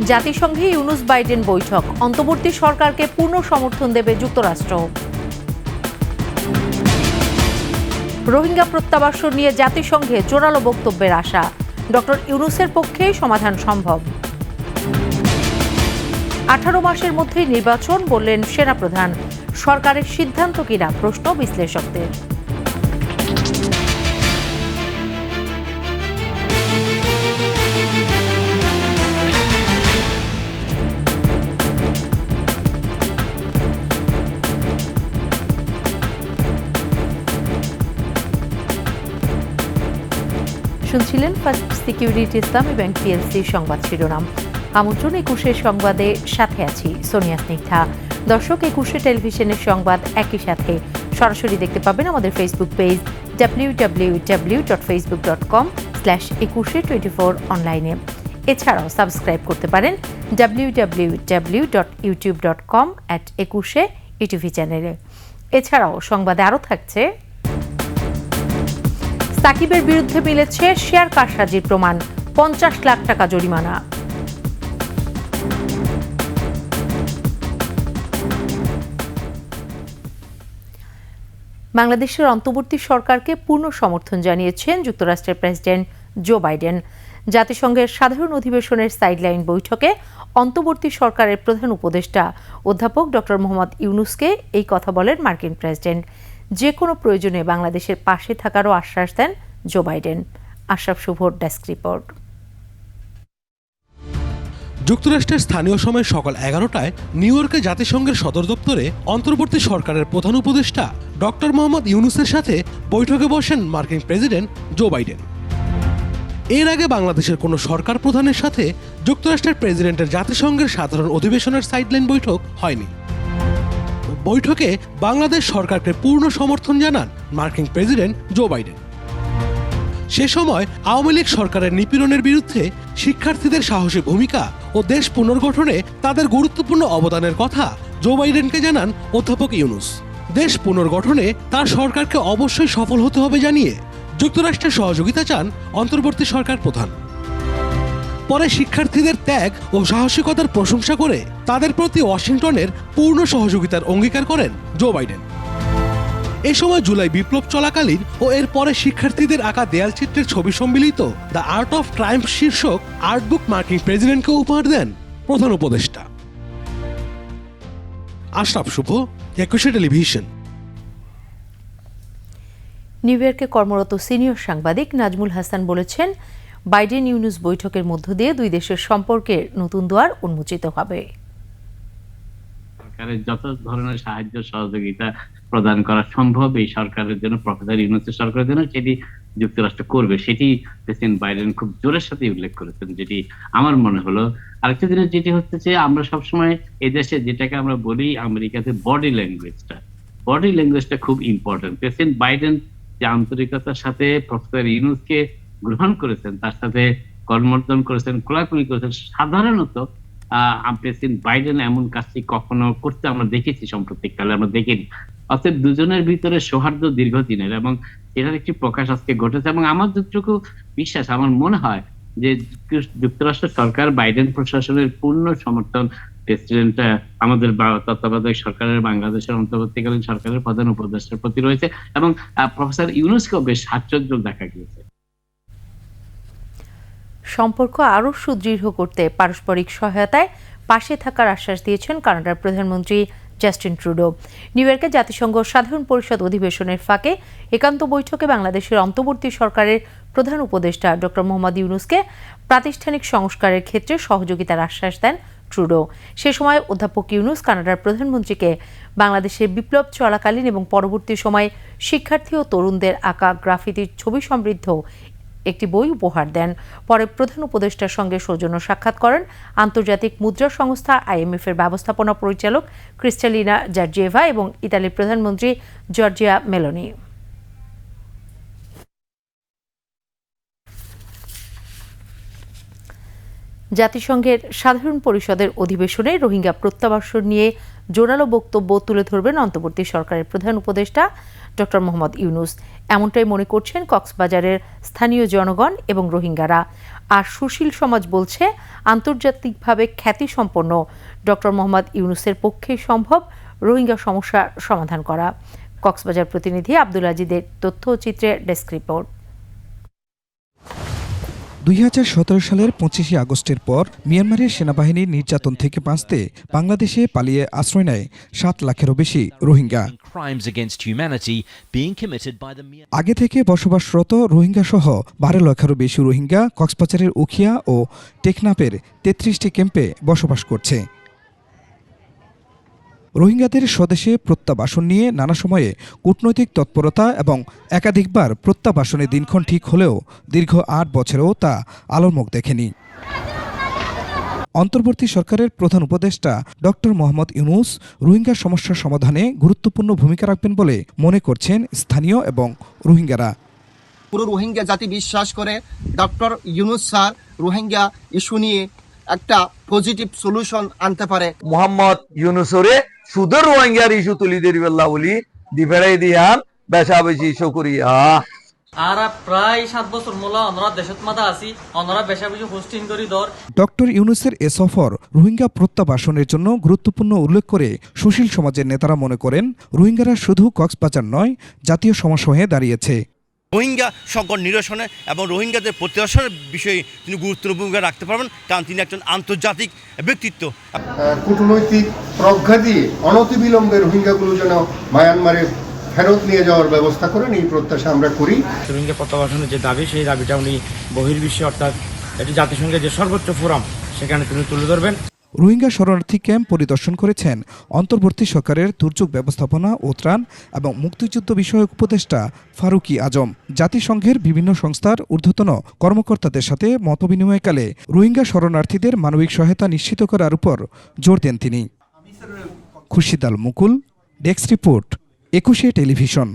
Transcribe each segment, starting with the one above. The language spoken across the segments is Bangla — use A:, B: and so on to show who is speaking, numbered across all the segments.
A: জাতিসংঘে ইউনুস বাইডেন বৈঠক, অন্তর্বর্তী সরকারকে পূর্ণ সমর্থন দেবে যুক্তরাষ্ট্র। রোহিঙ্গা প্রত্যাবাসন নিয়ে জাতিসংঘে জোরালো বক্তব্যের আশা, ডক্টর ইউনুসের পক্ষেই সমাধান সম্ভব। 18 মাসের মধ্যেই নির্বাচন বললেন সেনাপ্রধান, সরকারের সিদ্ধান্ত কিনা প্রশ্ন বিশ্লেষকদের। শুনছিলেন ফার্স্ট সিকিউরিটি ইসলামী ব্যাংক পিএলসি সংবাদ শিরোনাম। আমন্ত্রণ 21 সংবাদে, সাথে আছি সোনিয়া স্নিগ্ধা। দর্শক, 21 টেলিভিশনের সংবাদ একই সাথে সরাসরি দেখতে পাবেন আমাদের ফেসবুক পেজ www.facebook.com/2124 অনলাইনে। এছাড়াও সাবস্ক্রাইব করতে পারেন www.youtube.com/21 ইটিভি চ্যানেলে। এছাড়াও সংবাদে আরও থাকছে, সাকিবের বিরুদ্ধে মিলেছে শেয়ার কারসাজির প্রমাণ, 50 লাখ টাকা জরিমানা। বাংলাদেশের অন্তর্বর্তী সরকারকে পূর্ণ সমর্থন জানিয়েছেন যুক্তরাষ্ট্রের প্রেসিডেন্ট জো বাইডেন। জাতিসংঘের সাধারণ অধিবেশনের সাইডলাইন বৈঠকে অন্তর্বর্তী সরকারের প্রধান উপদেষ্টা অধ্যাপক ডক্টর মোহাম্মদ ইউনুসকে এই কথা বলেন মার্কিন প্রেসিডেন্ট। যে কোনো প্রয়োজনে বাংলাদেশের পাশে থাকারও আশ্বাস দেন জো বাইডেন। আশরাফ শুভর ডেস্ক রিপোর্ট।
B: যুক্তরাষ্ট্রের স্থানীয় সময় সকাল 11টায় নিউ ইয়র্কে জাতিসংঘের সদর দপ্তরে অন্তর্বর্তী সরকারের প্রধান উপদেষ্টা ডক্টর মোহাম্মদ ইউনুসের সাথে বৈঠকে বসেন মার্কিন প্রেসিডেন্ট জো বাইডেন। এর আগে বাংলাদেশের কোনো সরকার প্রধানের সাথে যুক্তরাষ্ট্রের প্রেসিডেন্টের জাতিসংঘের সাধারণ অধিবেশনের সাইডলাইন বৈঠক হয়নি। বৈঠকে বাংলাদেশ সরকারকে পূর্ণ সমর্থন জানান মার্কিন প্রেসিডেন্ট জো বাইডেন। সে সময় আওয়ামী লীগ সরকারের নিপীড়নের বিরুদ্ধে শিক্ষার্থীদের সাহসী ভূমিকা ও দেশ পুনর্গঠনে তাদের গুরুত্বপূর্ণ অবদানের কথা জো বাইডেনকে জানান অধ্যাপক ইউনুস। দেশ পুনর্গঠনে তার সরকারকে অবশ্যই সফল হতে হবে জানিয়ে যুক্তরাষ্ট্রের সহযোগিতা চান অন্তর্বর্তী সরকার প্রধান। পরে শিক্ষার্থীদের ত্যাগ ও সাহসিকতার প্রশংসা করে তাদের প্রতি ওয়াশিংটনের পূর্ণ সহযোগিতার অঙ্গীকার করেন জো বাইডেন। এ সময় জুলাই বিপ্লব চলাকালীন ও এর পরে শিক্ষার্থীদের আঁকা দেয়ালচিত্রের ছবি সম্মিলিত দ্য আর্ট অফ ট্রায়াম্ফ শীর্ষক আর্টবুক মার্কিন প্রেসিডেন্টকে উপহার দেন প্রধান উপদেষ্টা। আশরাফ শুভ, 21 টেলিভিশন।
A: নিউ ইয়র্কে কর্মরত সিনিয়র সাংবাদিক নাজমুল হাসান বলেছেন, বাইডেন ইউনুস বৈঠকের মধ্য দিয়ে দুই দেশের সম্পর্কের নতুন দুয়ার উন্মোচিত হবে।
C: সরকারের যত ধরনের সাহায্য সহযোগিতা প্রদান করা সম্ভব এই সরকারের জন্য, প্রফেসর ইউনুসের সরকারের জন্য, সেটি যুক্তরাষ্ট্র করবে, সেটি প্রেসিডেন্ট বাইডেন খুব জোরের সাথে উল্লেখ করেছেন, যেটি আমার মনে হলো। আরেকটা জিনিস যেটি হচ্ছে যে আমরা সবসময় এই দেশে যেটাকে আমরা বলি আমেরিকাতে বডি ল্যাঙ্গুয়েজটা খুব ইম্পর্টেন্ট। প্রেসিডেন্ট বাইডেন যে আন্তরিকতার সাথে প্রফেসর ইউনুসকে গ্রহণ করেছেন, তার সাথে কর্মর্দন করেছেন, কোলাকুলি করেছেন, সাধারণত প্রেসিডেন্ট বাইডেন এমন কাজটি কখনো করতে আমরা দেখেছি সাম্প্রতিককালে, আমরা দেখিনি। অতএব দুজনের ভিতরে সৌহার্দ্য দীর্ঘদিনের এবং এটার একটি প্রকাশ আজকে ঘটেছে। এবং আমার যতটুকু বিশ্বাস, আমার মনে হয় যে যুক্তরাষ্ট্র সরকার বাইডেন প্রশাসনের পূর্ণ সমর্থন প্রেসিডেন্ট আমাদের তত্ত্বাবধায়ক সরকারের, বাংলাদেশের অন্তর্বর্তীকালীন সরকারের প্রধান উপদেষ্টার প্রতি রয়েছে এবং প্রফেসর ইউনুসকেও বেশ সাচ্চর্য দেখা গিয়েছে।
A: সম্পর্ক আরও সুদৃঢ় করতে পারস্পরিক সহায়তায় পাশে থাকার আশ্বাস দিয়েছেন কানাডার প্রধানমন্ত্রী জাস্টিন ট্রুডো। নিউ ইয়র্কে জাতিসংঘ সাধারণ পরিষদ অধিবেশনের ফাঁকে একান্ত বৈঠকে বাংলাদেশের অন্তর্বর্তী সরকারের প্রধান উপদেষ্টা ডক্টর মোহাম্মদ ইউনুসকে প্রাতিষ্ঠানিক সংস্কারের ক্ষেত্রে সহযোগিতার আশ্বাস দেন ট্রুডো। সে সময় অধ্যাপক ইউনুস কানাডার প্রধানমন্ত্রীকে বাংলাদেশের বিপ্লব চলাকালীন এবং পরবর্তী সময়ে শিক্ষার্থী ও তরুণদের আঁকা গ্রাফিতির ছবি সমৃদ্ধ একটি বই উপহার দেন। পরে প্রধান উপদেষ্টার সঙ্গে সৌজন্য সাক্ষাৎ করেন আন্তর্জাতিক মুদ্রা সংস্থা IMF এর ব্যবস্থাপনা পরিচালক ক্রিস্টালিনা জর্জিয়েভা এবং ইতালির প্রধানমন্ত্রী জর্জিয়া মেলোনি। জাতিসংঘের সাধারণ পরিষদের অধিবেশনে রোহিঙ্গা প্রত্যাবাসন নিয়ে জোরালো বক্তব্য তুলে ধরবেন অন্তর্বর্তী সরকারের প্রধান উপদেষ্টা ডক্টর মোহাম্মদ ইউনূস। এমনটাই মনে করছেন কক্সবাজারের স্থানীয় জনগণ এবং রোহিঙ্গারা। আর সুশীল সমাজ বলছে, আন্তর্জাতিকভাবে খ্যাতিসম্পন্ন ডক্টর মোহাম্মদ ইউনূসের পক্ষেই সম্ভব রোহিঙ্গা সমস্যার সমাধান করা। কক্সবাজার প্রতিনিধি আব্দুল আজিদের তথ্য ও চিত্রের ডেস্ক রিপোর্ট।
D: 2017 সালের 25 আগস্টের পর মিয়ানমারের সেনাবাহিনীর নির্যাতন থেকে বাঁচতে বাংলাদেশে পালিয়ে আশ্রয় নেয় 7 লাখেরও বেশি রোহিঙ্গা। আগে থেকে বসবাসরত রোহিঙ্গা সহ 12 লাখেরও বেশি রোহিঙ্গা কক্সবাজারের উখিয়া ও টেকনাফের 33টি ক্যাম্পে বসবাস করছে। রোহিঙ্গাদের স্বদেশে প্রত্যাবাসন নিয়ে নানা সময়ে কূটনৈতিক তৎপরতা এবং একাধিকবার প্রত্যাবাসনের দিনক্ষণ ঠিক হলেও দীর্ঘ 8 বছরেও তা আলোর মুখ দেখেনি। অন্তর্বর্তী সরকারের প্রধান উপদেষ্টা ডক্টর মোহাম্মদ ইউনূস রোহিঙ্গা সমস্যার সমাধানে গুরুত্বপূর্ণ ভূমিকা রাখবেন বলে মনে করছেন স্থানীয় এবং রোহিঙ্গারা।
E: পুরো রোহিঙ্গা জাতি বিশ্বাস করে doctor Yunus sir Rohingya issue নিয়ে একটা পজিটিভ সলিউশন আনতে পারে।
F: মোহাম্মদ ইউনূসরে সুদের রোহিঙ্গার ইস্যু তুলি দেরিবেল্লা বলি দিফেড়াই দিয়ান বেশা বেশি ইস্যু করিয়া
G: আর প্রায় 7 বছর মোলা আমরা দেশত মাদা আছি আমরা বেশা বেশি হোস্টিং করি দর।
D: ডক্টর ইউনূসের এ সফর রোহিঙ্গা প্রত্যাবাসনের জন্য গুরুত্বপূর্ণ উল্লেখ করে সুশীল সমাজের নেতারা মনে করেন রোহিঙ্গারা শুধু কক্সবাজার নয়, জাতীয় সমস্যা হয়ে দাঁড়িয়েছে।
H: রোহিঙ্গা সংকট নিরসনে এবং রোহিঙ্গাদের প্রত্যাবাসনের বিষয়ে তিনি গুরুত্বপূর্ণ ভূমিকা রাখতে পারবেন, কারণ তিনি একজন আন্তর্জাতিক ব্যক্তিত্ব।
I: কূটনৈতিক প্রজ্ঞা দিয়ে অনতিবিলম্বে রোহিঙ্গাগুলো যেন মায়ানমারে ফেরত নিয়ে যাওয়ার ব্যবস্থা করেন, এই প্রত্যাশা আমরা করি।
J: রোহিঙ্গা প্রত্যাবাসনের যে দাবি, সেই দাবিটা উনি বহির্বিশ্বে অর্থাৎ এটি জাতিসংঘের যে সর্বোচ্চ ফোরাম সেখানে তিনি তুলে ধরবেন।
D: রোহিঙ্গা শরণার্থী ক্যাম্প পরিদর্শন করেছেন অন্তর্বর্তী সরকারের দুর্যোগ ব্যবস্থাপনা ও ত্রাণ এবং মুক্তিযুদ্ধ বিষয়ক উপদেষ্টা ফারুকি আজম। জাতিসংঘের বিভিন্ন সংস্থার ঊর্ধ্বতন কর্মকর্তাদের সাথে মতবিনিময়কালে রোহিঙ্গা শরণার্থীদের মানবিক সহায়তা নিশ্চিত করার উপর জোর দেন তিনি। খুরশিদ আল মুকুল, ডেস্ক রিপোর্ট, 21 টেলিভিশন।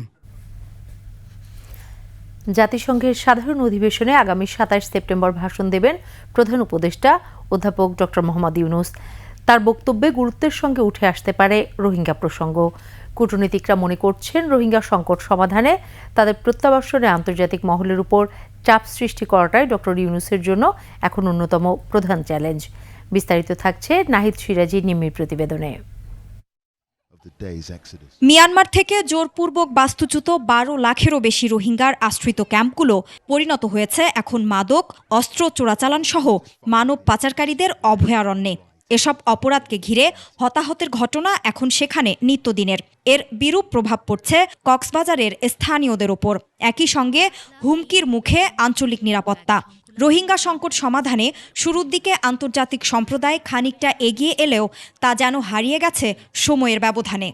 A: জাতিসংঘের সাধারণ অধিবেশনে আগামী 27 সেপ্টেম্বর ভাষণ দেবেন প্রধান উপদেষ্টা অধ্যাপক ডক্টর মোহাম্মদ ইউনূস। তার বক্তব্যে গুরুত্বের সঙ্গে উঠে আসতে পারে রোহিঙ্গা প্রসঙ্গ। কূটনীতিকরা মনে করছেন রোহিঙ্গা সংকট সমাধানে তাদের প্রত্যাবাসনে আন্তর্জাতিক মহলের উপর চাপ সৃষ্টি করাটাই ডক্টর ইউনূসের জন্য এখন অন্যতম প্রধান চ্যালেঞ্জ। বিস্তারিত থাকছে নাহিদ সিরাজি নিম্মির প্রতিবেদনে।
K: মিয়ানমার থেকে জোরপূর্বক বাস্তুচ্যুত 12 লাখেরও বেশি রোহিঙ্গার আশ্রিত ক্যাম্পগুলো পরিণত হয়েছে এখন মাদক, অস্ত্র চোরাচালান সহ মানব পাচারকারীদের অভয়ারণ্যে। এসব অপরাধকে ঘিরে হতাহতের ঘটনা এখন সেখানে নিত্যদিনের। এর বিরূপ প্রভাব পড়ছে কক্সবাজারের স্থানীয়দের ওপর। একই সঙ্গে হুমকির মুখে আঞ্চলিক নিরাপত্তা। রোহিঙ্গা সংকট সমাধানে শুরুর দিকে আন্তর্জাতিক সম্প্রদায় খানিকটা এগিয়ে এলেও তা যেন হারিয়ে গেছে সময়ের ব্যবধানে।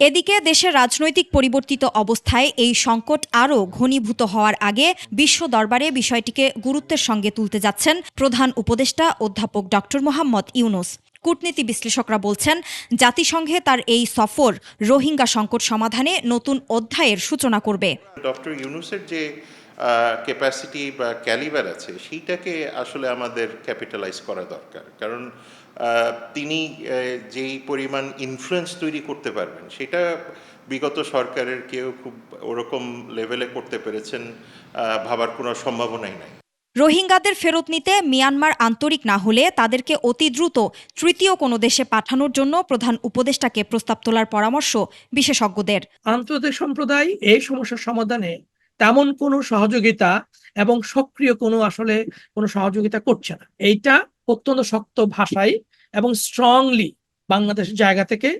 K: এদিকে দেশের রাজনৈতিক পরিবর্তিত অবস্থায় এই সংকট আরও ঘনীভূত হওয়ার আগে বিশ্ব দরবারে বিষয়টিকে গুরুত্বের সঙ্গে তুলতে যাচ্ছেন প্রধান উপদেষ্টা অধ্যাপক ডক্টর মোহাম্মদ ইউনূস। কূটনীতি বিশ্লেষকরা বলছেন, জাতিসংঘে তার এই সফর রোহিঙ্গা সংকট সমাধানে নতুন অধ্যায়ের সূচনা করবে।
L: ডক্টর ইউনূসের যে ক্যাপাসিটি বা ক্যালিবার আছে, সেইটাকে আসলে আমাদের ক্যাপিটালাইজ করা দরকার। কারণ তিনি যেই পরিমাণ ইনফ্লুয়েন্স তৈরি করতে পারবেন, সেটা বিগত সরকারের কেউ খুব ওরকম লেভেলে করতে পেরেছেন ভাবার কোনো সম্ভাবনাই নাই।
K: রোহিঙ্গাদের ফেরত নিতে মিয়ানমার আন্তরিক না হলে তাদেরকে অতি দ্রুত তৃতীয় কোনো দেশে পাঠানোর জন্য প্রধান উপদেষ্টাকে প্রস্তাব তোলার পরামর্শ বিশেষজ্ঞদের।
J: আন্তর্জাতিক সম্প্রদায় এই সমস্যার সমাধানে তেমন কোনো সহযোগিতা এবং সক্রিয় কোনো সহযোগিতা করছে না। এইটা অত্যন্ত শক্ত ভাষায় এবং স্ট্রংলি বাংলাদেশের জায়গা থেকে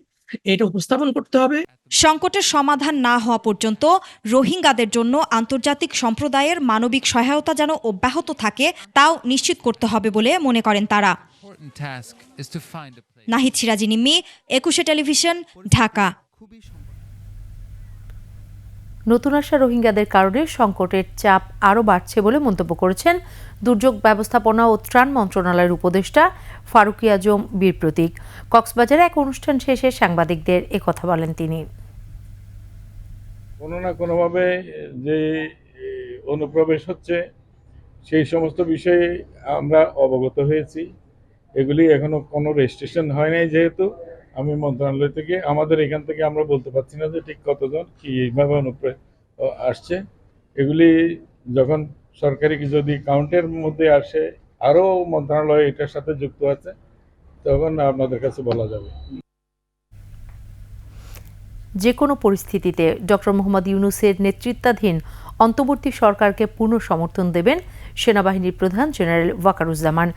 J: এটা উপস্থাপন করতে হবে।
K: সংকটের সমাধান না হওয়া পর্যন্ত রোহিঙ্গাদের জন্য আন্তর্জাতিক সম্প্রদায়ের মানবিক সহায়তা যেন অব্যাহত থাকে, তাও নিশ্চিত করতে হবে বলে মনে করেন তারা। নাহিদ সিরাজি নিম্মি, 21 টেলিভিশন, ঢাকা।
A: নতুন আসা রোহিঙ্গাদের কারণে সংকটের চাপ আরও বাড়ছে বলে মন্তব্য করেছেন দুর্যোগ ব্যবস্থাপনা ও ত্রাণ মন্ত্রণালয়ের উপদেষ্টা ফারুকি আজম বীর প্রতীক। কক্সবাজারে এক অনুষ্ঠান শেষে সাংবাদিকদের একথা বলেন তিনি।
M: কোনো না কোনোভাবে যে অনুপ্রবেশ হচ্ছে, সেই সমস্ত বিষয়ে আমরা অবগত হয়েছি। এগুলি এখনো কোনো রেজিস্ট্রেশন হয় নাই, যেহেতু আমি মন্ত্রণালয় থেকে আমাদের এখান থেকে আমরা বলতে পারছি না যে ঠিক কতজন কি এইভাবে আসছে। এগুলি যখন সরকারি যদি কাউন্টের মধ্যে আসে, আরও মন্ত্রণালয় এটার সাথে যুক্ত আছে, তখন আপনাদের কাছে বলা যাবে।
A: যে কোনো পরিস্থিতিতে ডক্টর মোহাম্মদ ইউনূসের নেতৃত্বাধীন অন্তর্বর্তী সরকারকে পূর্ণ সমর্থন দেবেন সেনাবাহিনীর প্রধান জেনারেল ওয়াকারুজ্জামান।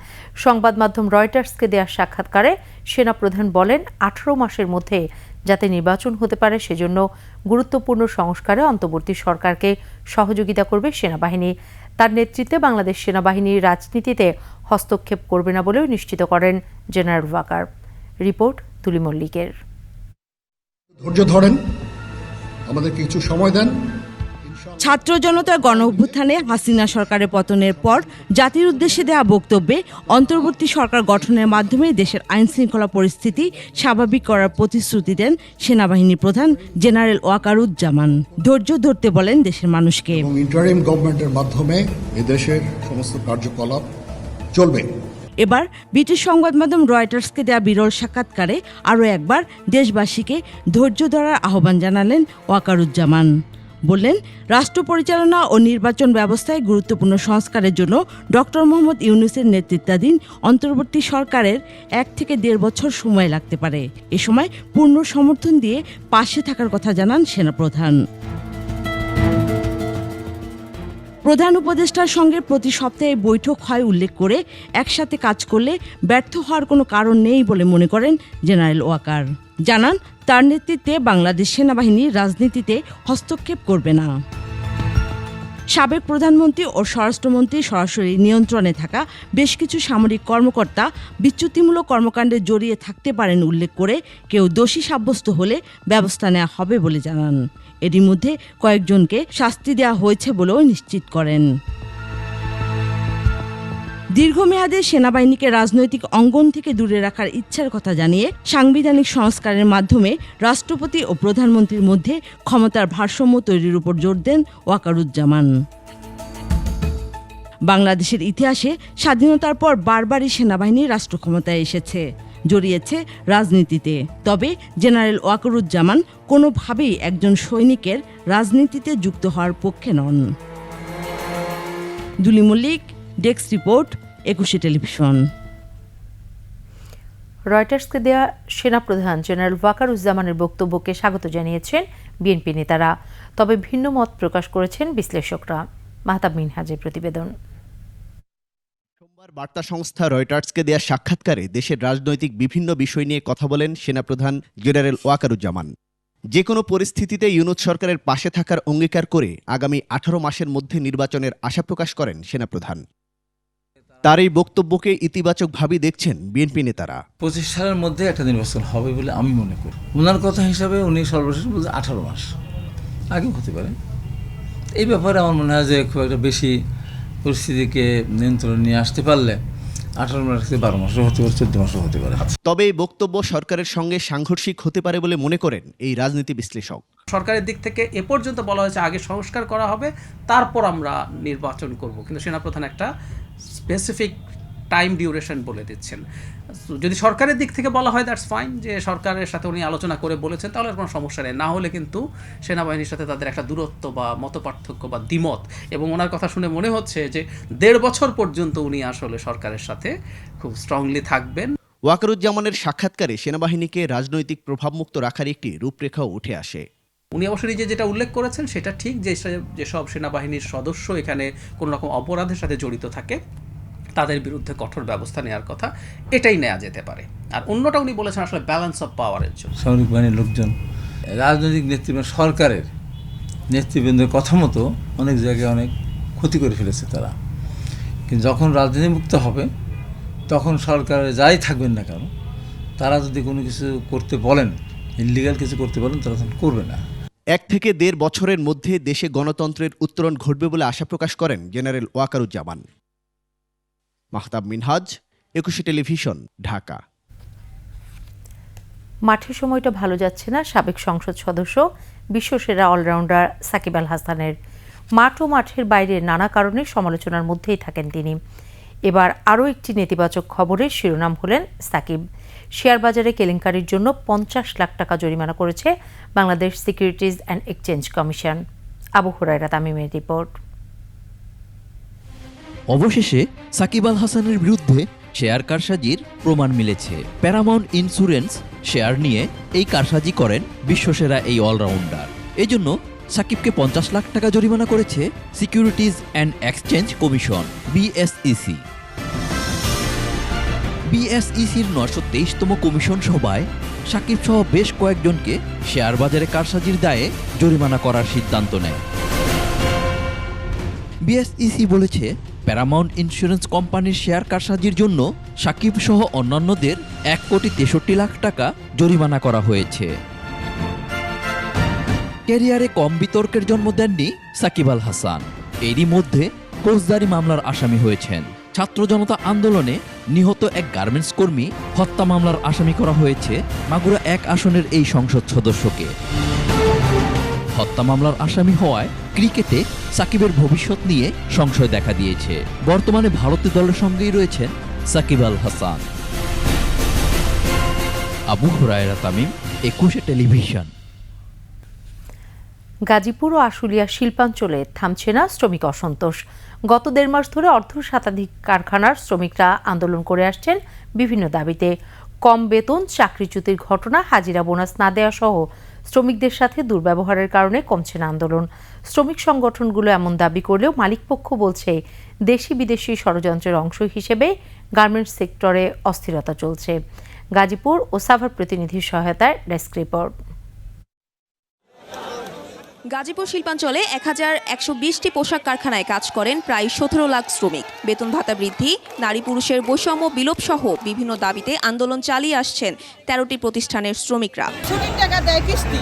A: সংবাদ মাধ্যম রয়টার্সকে দেওয়া সাক্ষাৎকারে সেনাপ্রধান বলেন, 18 মাসের মধ্যে যাতে নির্বাচন হতে পারে সেজন্য গুরুত্বপূর্ণ সংস্কারে অন্তর্বর্তী সরকারকে সহযোগিতা করবে সেনাবাহিনী। তার নেতৃত্বে বাংলাদেশ সেনাবাহিনী রাজনীতিতে হস্তক্ষেপ করবে না বলেও নিশ্চিত করেন জেনারেল ওয়াকার। রিপোর্ট তুলি মল্লিকের।
N: ধৈর্য ধরেন, আমাদের কিছু সময় দেন।
O: ছাত্র জনতার গণ অভ্যুত্থানে হাসিনা সরকারের পতনের পর জাতির উদ্দেশ্যে দেওয়া বক্তব্যে অন্তর্বর্তী সরকার গঠনের মাধ্যমে দেশের আইন শৃঙ্খলা পরিস্থিতি স্বাভাবিক করার প্রতিশ্রুতি দেন সেনাবাহিনী প্রধান জেনারেল ওয়াকারুজ্জামান। ধৈর্য ধরতে বলেন দেশের মানুষকে।
N: ইন্টারিম গভর্নমেন্টের মাধ্যমে এদেশের সমস্ত কার্যকলাপ চলবে।
O: এবার ব্রিটিশ সংবাদ মাধ্যম রয়টার্সকে দেওয়া বিরল সাক্ষাৎকারে আরও একবার দেশবাসীকে ধৈর্য ধরার আহ্বান জানালেন ওয়াকারুজ্জামান। বললেন, রাষ্ট্র পরিচালনা ও নির্বাচন ব্যবস্থায় গুরুত্বপূর্ণ সংস্কারের জন্য ডক্টর মোহাম্মদ ইউনূসের নেতৃত্বাধীন অন্তর্বর্তী সরকারের 1 থেকে 1.5 বছর সময় লাগতে পারে। এ সময় পূর্ণ সমর্থন দিয়ে পাশে থাকার কথা জানান সেনাপ্রধান। প্রধান উপদেষ্টার সঙ্গে প্রতি সপ্তাহে বৈঠক হয় উল্লেখ করে একসাথে কাজ করলে ব্যর্থ হওয়ার কোনো কারণ নেই বলে মনে করেন জেনারেল ওয়াকার। জানান, তার নেতৃত্বে বাংলাদেশ সেনাবাহিনী রাজনীতিতে হস্তক্ষেপ করবে না। সাবেক প্রধানমন্ত্রী ও স্বরাষ্ট্রমন্ত্রী সরাসরি নিয়ন্ত্রণে থাকা বেশ কিছু সামরিক কর্মকর্তা বিচ্যুতিমূলক কর্মকাণ্ডে জড়িয়ে থাকতে পারেন উল্লেখ করে কেউ দোষী সাব্যস্ত হলে ব্যবস্থা নেওয়া হবে বলে জানান। এরই মধ্যে কয়েকজনকে শাস্তি দেওয়া হয়েছে বলেও নিশ্চিত করেন। দীর্ঘমেয়াদে সেনাবাহিনীকে রাজনৈতিক অঙ্গন থেকে দূরে রাখার ইচ্ছার কথা জানিয়ে সাংবিধানিক সংস্কারের মাধ্যমে রাষ্ট্রপতি ও প্রধানমন্ত্রীর মধ্যে ক্ষমতার ভারসাম্য তৈরির উপর জোর দেন ওয়াকারুজ্জামান। বাংলাদেশের ইতিহাসে স্বাধীনতার পর বারবারই সেনাবাহিনী রাষ্ট্র ক্ষমতায় এসেছে, জড়িয়েছে রাজনীতিতে। তবে জেনারেল ওয়াকারুজ্জামান কোনোভাবেই একজন সৈনিকের রাজনীতিতে যুক্ত হওয়ার পক্ষে নন। দুলি মল্লিক, ডেস্ক রিপোর্ট, 21 টেলিভিশন।
A: রয়টার্সকে দেয়া সেনাপ্রধান জেনারেল ওয়াকারুজ্জামানের বক্তব্যকে স্বাগত জানিয়েছেন বিএনপি নেতারা, তবে ভিন্ন মত প্রকাশ করেছেন বিশ্লেষকরা। মাহতাব মিনহাজের প্রতিবেদন।
P: সোমবার বার্তা সংস্থা রয়টার্সকে দেয়া সাক্ষাৎকারে দেশের রাজনৈতিক বিভিন্ন বিষয় নিয়ে কথা বলেন সেনাপ্রধান জেনারেল ওয়াকারুজ্জামান। যে কোনো পরিস্থিতিতে ইউনূস সরকারের পাশে থাকার অঙ্গীকার করে আগামী 18 মাসের মধ্যে নির্বাচনের আশা প্রকাশ করেন সেনাপ্রধান। তার এই বক্তব্যকে ইতিবাচকভাবেই দেখছেন বিএনপি নেতারা।
Q: 25 সালের মধ্যে একটা নির্বাচন হবে বলে আমি মনে করি। ওনার কথা হিসাবে উনি সর্বশেষ বলতে 18 মাস আগে হতে পারে। এই ব্যাপারে আমার মনে হয় যে খুব একটা বেশি পরিস্থিতিকে নিয়ন্ত্রণে নিয়ে আসতে পারলে 18 মাস থেকে 12 মাসও হতে পারে, 14 মাসও হতে পারে।
P: তবে এই বক্তব্য সরকারের সঙ্গে সাংঘর্ষিক হতে পারে বলে মনে করেন এই রাজনীতি বিশ্লেষক।
R: সরকারের দিক থেকে এ পর্যন্ত বলা হয়েছে আগে সংস্কার করা হবে, তারপর আমরা নির্বাচন করব, কিন্তু সেনাপ্রধান একটা স্পেসিফিক টাইম ডিউরেশন বলে দিচ্ছেন। যদি সরকারের দিক থেকে বলা হয় দ্যাটস ফাইন, যে সরকারের সাথে উনি আলোচনা করে বলেছেন, তাহলে কোনো সমস্যা নেই। না হলে কিন্তু সেনাবাহিনীর সাথে তাদের একটা দূরত্ব বা মতপার্থক্য বা দ্বিমত, এবং ওনার কথা শুনে মনে হচ্ছে যে 1.5 বছর পর্যন্ত উনি আসলে সরকারের সাথে খুব স্ট্রংলি থাকবেন।
P: ওয়াকারুজ্জামানের সাক্ষাৎকারে সেনাবাহিনীকে রাজনৈতিক প্রভাবমুক্ত রাখার একটি রূপরেখাও উঠে আসে।
R: উনি অবশ্যই যেটা উল্লেখ করেছেন সেটা ঠিক, যে যেসব সেনাবাহিনীর সদস্য এখানে কোনো রকম অপরাধের সাথে জড়িত থাকে তাদের বিরুদ্ধে কঠোর ব্যবস্থা নেওয়ার কথা, এটাই নেওয়া যেতে পারে। আর অন্যটা উনি বলেছেন আসলে ব্যালেন্স অফ পাওয়ারের জন্য।
Q: সামরিক বাহিনীর লোকজন রাজনৈতিক নেতৃত্ব, সরকারের নেতৃবৃন্দের কথা মতো অনেক জায়গায় অনেক ক্ষতি করে ফেলেছে তারা। কিন্তু যখন রাজনীতি মুক্ত হবে তখন সরকারে যাই থাকবেন না কেন, তারা যদি কোনো কিছু করতে বলেন, ইনলিগাল কিছু করতে বলেন, তারা তখন করবে না।
P: 1 থেকে 1.5 বছরের মধ্যে দেশে গণতন্ত্রের উত্তরণ ঘটবে বলে আশা প্রকাশ করেন জেনারেল ওয়াকারুজ্জামান। মাহতাব মিনহাজ, 21 টেলিভিশন, ঢাকা।
A: মাঠে সময়টা ভালো যাচ্ছে না সাবেক সংসদ সদস্য বিশ্বসেরা অলরাউন্ডার সাকিব আল হাসানের। মাঠ ও মাঠের বাইরে নানা কারণে সমালোচনার মধ্যেই থাকেন তিনি। এবার আরও একটি নেতিবাচক খবরের শিরোনাম হলেন সাকিব। শেয়ার বাজারে কেলেঙ্কারির জন্য 50 লাখ টাকা জরিমানা করেছে Bangladesh securities and exchange commission. Abu Hurairah তামিমের রিপোর্ট।
S: অবশেষে সাকিব আল হাসানের বিরুদ্ধে শেয়ার কারসাজির প্রমাণ মিলেছে। প্যারামাউন্ট ইন্স্যুরেন্স শেয়ার নিয়ে এই কারসাজি করেন বিশ্বসেরা এই অলরাউন্ডার। এজন্য সাকিবকে 50 লাখ টাকা জরিমানা করেছে securities and exchange commission BSEC. বিএসইসির 923তম কমিশন সভায় সাকিব সহ বেশ কয়েকজনকে শেয়ার বাজারে কারসাজির দায়ে জরিমানা করার সিদ্ধান্ত নেয়। বিএসইসি বলেছে, প্যারামাউন্ট ইন্স্যুরেন্স কোম্পানির শেয়ার কারসাজির জন্য সাকিব সহ অন্যান্যদের 1,63,00,000 টাকা জরিমানা করা হয়েছে। ক্যারিয়ারে কম বিতর্কের জন্ম দেননি সাকিব আল হাসান। এরই মধ্যে ফৌজদারি মামলার আসামি হয়েছেন। ছাত্র জনতা আন্দোলনে নিহত এক গার্মেন্টস কর্মী হত্যা মামলার আসামি করা হয়েছে মাগুরা 1 আসনের এই সংসদ সদস্যকে। হত্যা মামলার আসামি হওয়ায় ক্রিকেটে সাকিবের ভবিষ্যৎ নিয়ে সংশয় দেখা দিয়েছে। বর্তমানে ভারতীয় দলের সঙ্গেই রয়েছেন সাকিব আল হাসান। আবু হুরায়রা তামিম, 21 টেলিভিশন।
A: গাজীপুর ও আশুলিয়া শিল্পাঞ্চলে থামছে না শ্রমিক অসন্তোষ। গত 1.5 মাস ধরে অর্ধশতাধিক কারখানার শ্রমিকরা আন্দোলন করে আসছেন বিভিন্ন দাবিতে। কম বেতন, চাকরিচ্যুতির ঘটনা, হাজিরা বোনাস না দেওয়া সহ শ্রমিকদের সাথে দুর্ব্যবহারের কারণে কমছে না আন্দোলন। শ্রমিক সংগঠনগুলো এমন দাবি করলেও মালিকপক্ষ বলছে, দেশি বিদেশি ষড়যন্ত্রের অংশ হিসেবে গার্মেন্টস সেক্টরে অস্থিরতা চলছে। গাজীপুর ও সাভার প্রতিনিধির সহায়তায় ডেস্ক রিপোর্ট।
K: গাজীপুর শিল্পাঞ্চলে 1120টি পোশাক কারখানায় কাজ করেন প্রায় 17 লাখ শ্রমিক। বেতন ভাতা বৃদ্ধি, নারী পুরুষের বৈষম্য বিলোপ সহ বিভিন্ন দাবিতে আন্দোলন চালিয়ে আসছেন 13টি প্রতিষ্ঠানের শ্রমিকরা।
T: টাকা দেয় কিস্তি,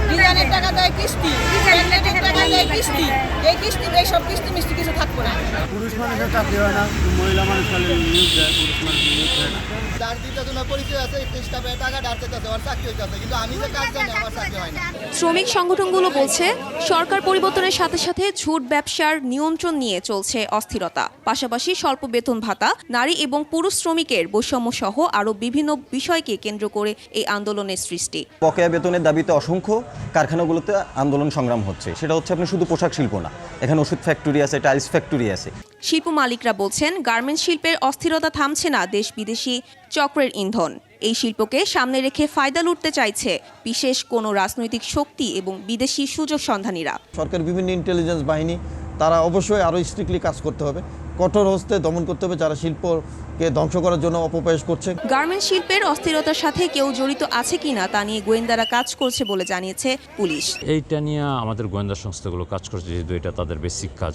T: ডিজাইনের টাকা দেয় কিস্তি, প্যান্ডেলের টাকা দেয় কিস্তি, এই কিস্তি এই সব কিস্তি মিষ্টি কিছু থাকবে না।
U: পুরুষ মানুষের চাকরি হয় না, মহিলা মানুষ খালি নিয়োগ দেয়, পুরুষ মানুষ নিয়োগ দেয় না।
E: যার দিতে তোমার পরিচয় আছে, স্টাফের টাকা ডাকতে ওর চাকরি হইতেছে, কিন্তু আমি যে কাজ জানি আমার চাকরি হয় না।
K: শ্রমিক সংগঠনগুলো বলছে, সরকার পরিবর্তনের সাথে সাথে ঝুট ব্যবসার নিয়ন্ত্রণ নিয়ে চলছে অস্থিরতা। পাশাপাশি স্বল্প বেতন ভাতা, নারী এবং পুরুষ শ্রমিকের বৈষম্য সহ আরও বিভিন্ন বিষয়কে কেন্দ্র করে এই আন্দোলনের সৃষ্টি।
V: বকেয়া বেতনের দাবিতে অসংখ্য কারখানাগুলোতে আন্দোলন সংগ্রাম হচ্ছে। সেটা হচ্ছে আপনি শুধু পোশাক শিল্প না, এখানে ওষুধ ফ্যাক্টরি আছে, টাইলস ফ্যাক্টরি আছে।
K: শিল্প মালিকরা বলছেন, গার্মেন্টস শিল্পের অস্থিরতা থামছে না দেশ বিদেশি চক্রের ইন্ধন। এই শিল্পকে সামনে রেখে ফায়দা লুটতে চাইছে বিশেষ কোনো রাজনৈতিক শক্তি এবং বিদেশি সুযোগ সন্ধানীরা।
V: সরকার বিভিন্ন ইন্টেলিজেন্স বাহিনী তারা অবশ্যই আরও স্ট্রিক্টলি কাজ করতে হবে, কঠোর হস্তে দমন করতে হবে যারা শিল্পকে ধ্বংস করার জন্য অপপ্রয়াস করছে।
K: গার্মেন্টস শিল্পের অস্থিরতার সাথে কেউ জড়িত আছে কিনা তা নিয়ে গোয়েন্দারা কাজ করছে বলে জানিয়েছে পুলিশ।
W: এইটা নিয়ে আমাদের গোয়েন্দা সংস্থাগুলো কাজ করছে, যেহেতু এটা তাদের বেসিক কাজ,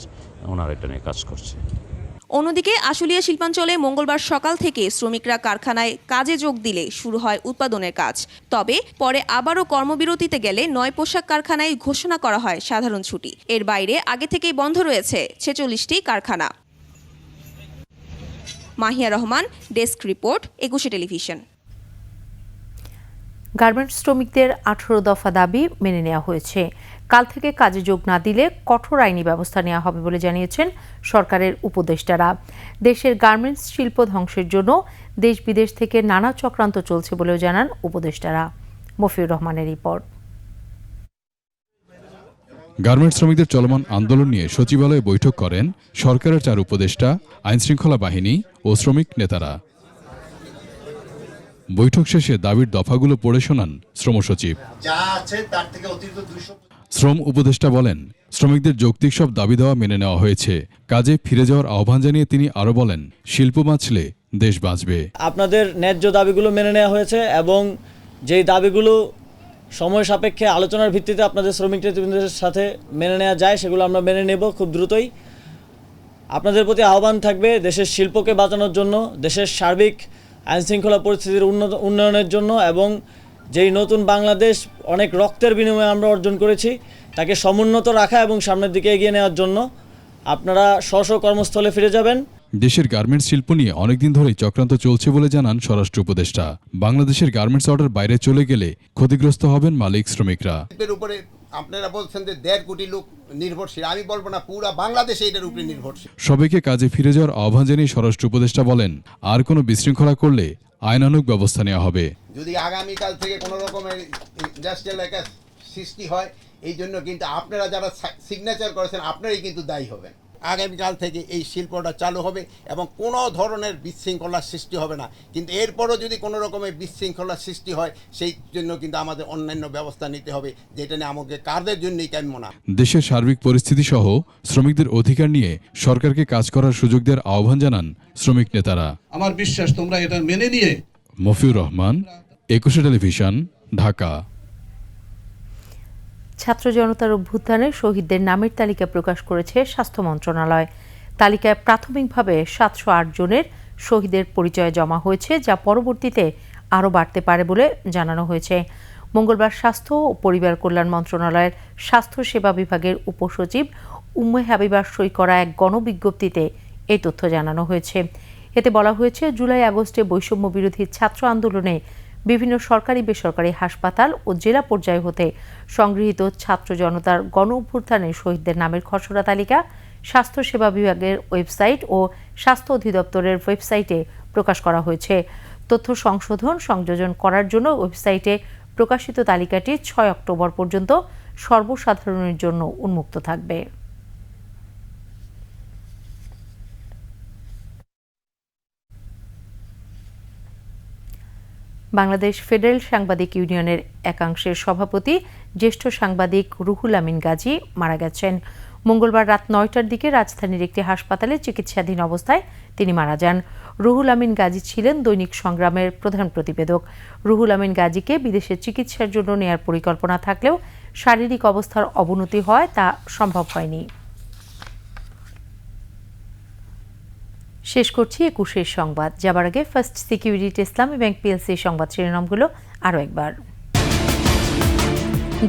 W: ওনারা এটা নিয়ে কাজ করছে।
K: অন্যদিকে আশুলিয়া শিল্পাঞ্চলে মঙ্গলবার সকাল থেকে শ্রমিকরা কারখানায় কাজে যোগ দিলে শুরু হয় উৎপাদনের কাজ। তবে পরে আবারও কর্মবিরতিতে গেলে 9 পোশাক কারখানায় ঘোষণা করা হয় সাধারণ ছুটি। এর বাইরে আগে থেকেই বন্ধ রয়েছে 46টি কারখানা। Mahiya Rahman, desk report, 21 television.
A: Garments শ্রমিকদের 18 দফা দাবি মেনে নেওয়া হয়েছে। কাল থেকে কাজে যোগ না দিলে কঠোর আইনি ব্যবস্থা নেওয়া হবে বলে জানিয়েছেন সরকারের উপদেষ্টারা। দেশের গার্মেন্টস শিল্প ধ্বংসের জন্য দেশ বিদেশ থেকে নানা চক্রান্ত চলছে বলেও জানান উপদেষ্টারা। মফিউর রহমানের রিপোর্ট।
X: গার্মেন্টস শ্রমিকদের চলমান আন্দোলন নিয়ে সচিবালয়ে বৈঠক করেন সরকারের 4 উপদেষ্টা, আইনশৃঙ্খলা বাহিনী ও শ্রমিক নেতারা। বৈঠক শেষে দাবির দফাগুলো পড়ে শোনান শ্রম সচিব। শ্রম উপদেষ্টা বলেন, শ্রমিকদের যৌক্তিক সব দাবি দেওয়া মেনে নেওয়া হয়েছে। কাজে ফিরে যাওয়ার আহ্বান জানিয়ে তিনি আরও বলেন, শিল্প বাঁচলে দেশ বাঁচবে।
Y: আপনাদের ন্যায্য দাবিগুলো মেনে নেওয়া হয়েছে এবং যেই দাবিগুলো সময় সাপেক্ষে আলোচনার ভিত্তিতে আপনাদের শ্রমিক নেতৃবৃন্দের সাথে মেনে নেওয়া যায় সেগুলো আমরা মেনে নেব খুব দ্রুতই। আপনাদের প্রতি আহ্বান থাকবে দেশের শিল্পকে বাঁচানোর জন্য, দেশের সার্বিক আইনশৃঙ্খলা পরিস্থিতির উন্নয়নের জন্য এবং যেই নতুন বাংলাদেশ অনেক রক্তের বিনিময়ে আমরা অর্জন করেছি তাকে সমুন্নত রাখা এবং সামনের দিকে এগিয়ে নেওয়ার জন্য আপনারা স্ব কর্মস্থলে ফিরে যাবেন।
X: দেশের গার্মেন্টস শিল্প নিয়ে অনেকদিন ধরেই চক্রান্ত চলছে বলে জানান স্বরাষ্ট্র উপদেষ্টা। বাংলাদেশের গার্মেন্টস অর্ডার বাইরে চলে গেলে ক্ষতিগ্রস্ত হবেন মালিক শ্রমিকরা।
E: উপরে
B: আপনারা বলছেন যে 1.5 কোটি লোক নির্ভরশীল, আমি বলবো না পুরা বাংলাদেশে এটার উপরে নির্ভরশীল।
X: সবাইকে কাজে ফিরে যাওয়ার আহ্বান জানিয়ে স্বরাষ্ট্র উপদেষ্টা বলেন, আর কোনো বিশৃঙ্খলা করলে আইনানুগ ব্যবস্থা নেওয়া হবে।
B: যদি আগামীকাল থেকে কোনো রকমের ইন্ডাস্ট্রিয়াল এলাকা সৃষ্টি হয়, এই জন্য কিন্তু আপনারা যারা সিগনেচার করেছেন আপনারাই কিন্তু দায়ী হবেন। আগামীকাল থেকে এই শিল্পটা চালু হবে এবং কোনো ধরনের বিশৃঙ্খলার সৃষ্টি হবে না, কিন্তু এরপরও যদি কোনো রকমের বিশৃঙ্খলার সৃষ্টি হয় সেই জন্য কিন্তু আমাদের অন্যান্য ব্যবস্থা নিতে হবে, যেটা নিয়ে আমাকে কারদের জন্যই কাম্য না।
X: দেশের সার্বিক পরিস্থিতি সহ শ্রমিকদের অধিকার নিয়ে সরকারকে কাজ করার সুযোগ দেওয়ার আহ্বান জানান শ্রমিক নেতারা।
C: আমার বিশ্বাস তোমরা এটা মেনে নিয়ে।
X: মফিউর রহমান, 21 টেলিভিশন, ঢাকা।
A: ছাত্র জনতার অভ্যুত্থানে শহীদদের নামের তালিকা প্রকাশ করেছে স্বাস্থ্য মন্ত্রণালয়। তালিকায় প্রাথমিকভাবে 708 জনের শহীদের পরিচয় জমা হয়েছে, যা পরবর্তীতে আরও বাড়তে পারে বলে জানানো হয়েছে। মঙ্গলবার স্বাস্থ্য ও পরিবার কল্যাণ মন্ত্রণালয়ের স্বাস্থ্য সেবা বিভাগের উপসচিব উম্মে হাবিবার সই করা এক গণবিজ্ঞপ্তিতে এই তথ্য জানানো হয়েছে। এতে বলা হয়েছে, জুলাই আগস্টে বৈষম্য বিরোধী ছাত্র আন্দোলনে বিভিন্ন সরকারি বেসরকারি হাসপাতাল ও জেলা পর্যায় হতে সংগৃহীত ছাত্র জনতার গণ অভ্যুত্থানে শহীদদের নামের খসড়া তালিকা স্বাস্থ্য সেবা বিভাগের ওয়েবসাইট ও স্বাস্থ্য অধিদপ্তরের ওয়েবসাইটে প্রকাশ করা হয়েছে। তথ্য সংযোজন করার জন্য ওয়েবসাইটে প্রকাশিত তালিকাটি 6 অক্টোবর পর্যন্ত সর্বসাধারণের জন্য উন্মুক্ত থাকবে। বাংলাদেশ ফেডারেল সাংবাদিক ইউনিয়নের একাংশের সভাপতি জ্যেষ্ঠ সাংবাদিক রুহুল আমিন গাজী মারা গেছেন। মঙ্গলবার রাত 9টার দিকে রাজধানীর একটি হাসপাতালে চিকিৎসাধীন অবস্থায় তিনি মারা যান। রুহুল আমিন গাজী ছিলেন দৈনিক সংগ্রামের প্রধান প্রতিবেদক। রুহুল আমিন গাজীকে বিদেশে চিকিৎসার জন্য নেয়ার পরিকল্পনা থাকলেও শারীরিক অবস্থার অবনতি হয় তা সম্ভব হয়নি। শেষ করছি 21 সংবাদ। যাবার আগে ফার্স্ট সিকিউরিটি ইসলামী ব্যাংক পিএলসি সংবাদ শিরোনামগুলো আরও একবার।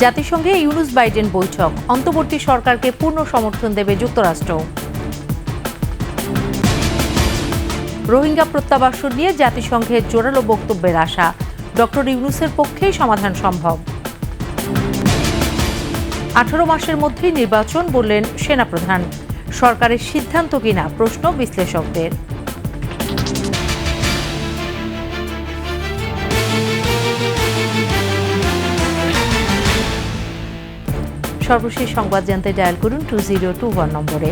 A: জাতিসংঘে ইউনুস বাইডেন বৈঠক, অন্তর্বর্তী সরকারকে পূর্ণ সমর্থন দেবে যুক্তরাষ্ট্র। রোহিঙ্গা প্রত্যাবাসন নিয়ে জাতিসংঘের জোরালো বক্তব্যের আশা, ডক্টর ইউনুসের পক্ষেই সমাধান সম্ভব। 18 মাসের মধ্যেই নির্বাচন বললেন সেনাপ্রধান, সরকারের সিদ্ধান্ত কিনা প্রশ্ন বিশ্লেষকদের। সর্বশেষ সংবাদ জানতে ডায়াল করুন 2021 নম্বরে,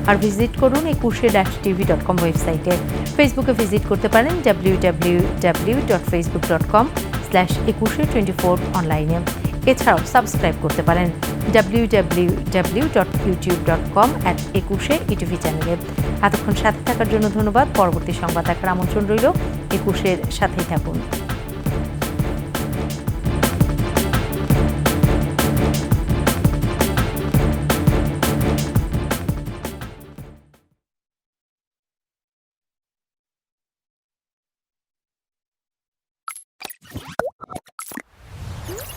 A: আর ভিজিট করুন 21-tv.com ওয়েবসাইটে। ফেসবুকে ভিজিট করতে পারেন www.facebook.com/2124 অনলাইনে। এছাড়াও সাবস্ক্রাইব করতে পারেন www.youtube.com/21 চ্যানেলে। এতক্ষণ সাথে থাকার জন্য ধন্যবাদ। পরবর্তী সংবাদ দেখার আমন্ত্রণ রইল। 21-এর সাথেই থাকুন।